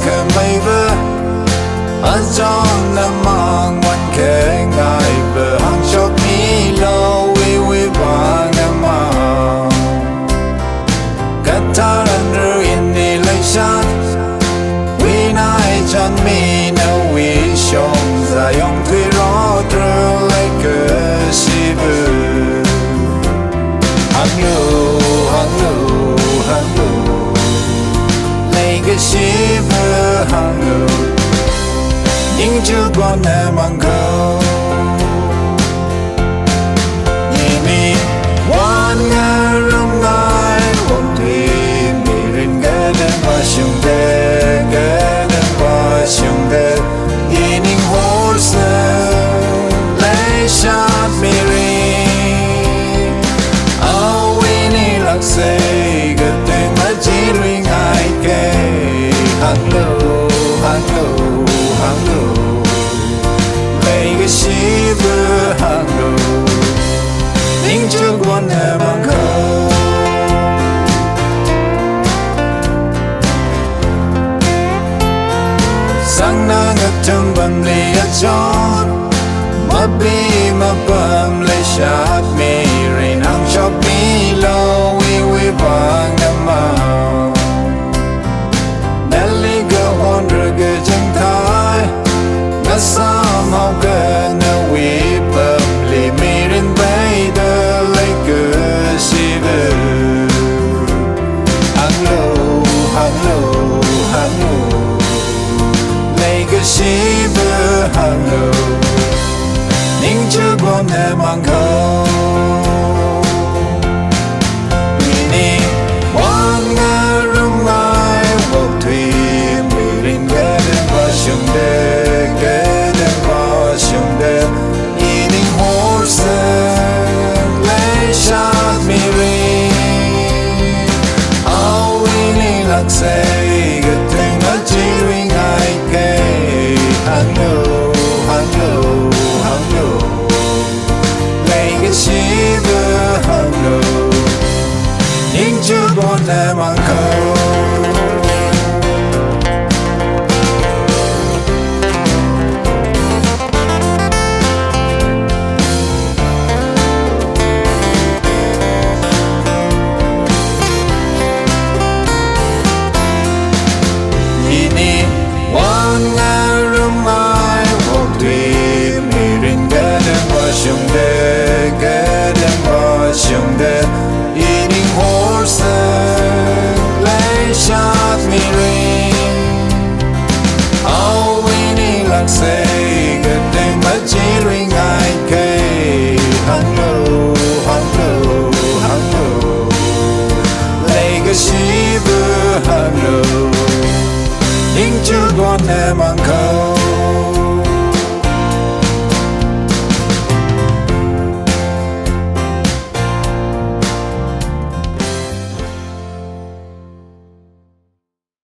cơ mây vơ achon namang wan ke ngai vơ Hangshok milo iwuivang namang Qatar under in the leishan we nai chan mi no we shong za yong thui ro tru like a shibu Hanglu Hanglu Hanglu like a shibu Hanglu nhưng chưa có namang câu nhìn mi one ngày rong ngai one thủy mi rin cái đêm qua sông đê cái đêm qua sông đê nhìn những hồ sơ lấy sát mi rin ao ini lạc say cái tên mà chỉ riêng ai kể Hanglu Hanglu Hanglu lấy shiver Hanglu nhưng chưa quan namang câu Sangna ngathum pamli achon ma pamli sát mi rin Hangshok milo iwuivang namang Nali kahon rakachang thái ngathum hao cơ na we pamli mi rin bay the like a shiver Hanglu Hanglu Hanglu like a shiver Hanglu nhưng chưa có namang câu ini one ngày rong ngai một thủy mi rin cái đêm qua sông đê cái đêm qua sông đê nhìn những hồ sơ lấy sát mi rin ao ini lạc say cái tên nó chỉ riêng ai kể Hanglu Hanglu Hanglu lấy cái shiver Hanglu nhưng chưa có namang câu ini one ngày rong ngai một thủy mi rin cái đêm qua sông đê cái đêm qua sông đê nhìn những hồ sơ lấy sát mi rin ao ini lạc say cái tên mà chỉ riêng ai kể Hanglu Hanglu Hanglu lấy cái shiver Hanglu nhưng chưa có namang câu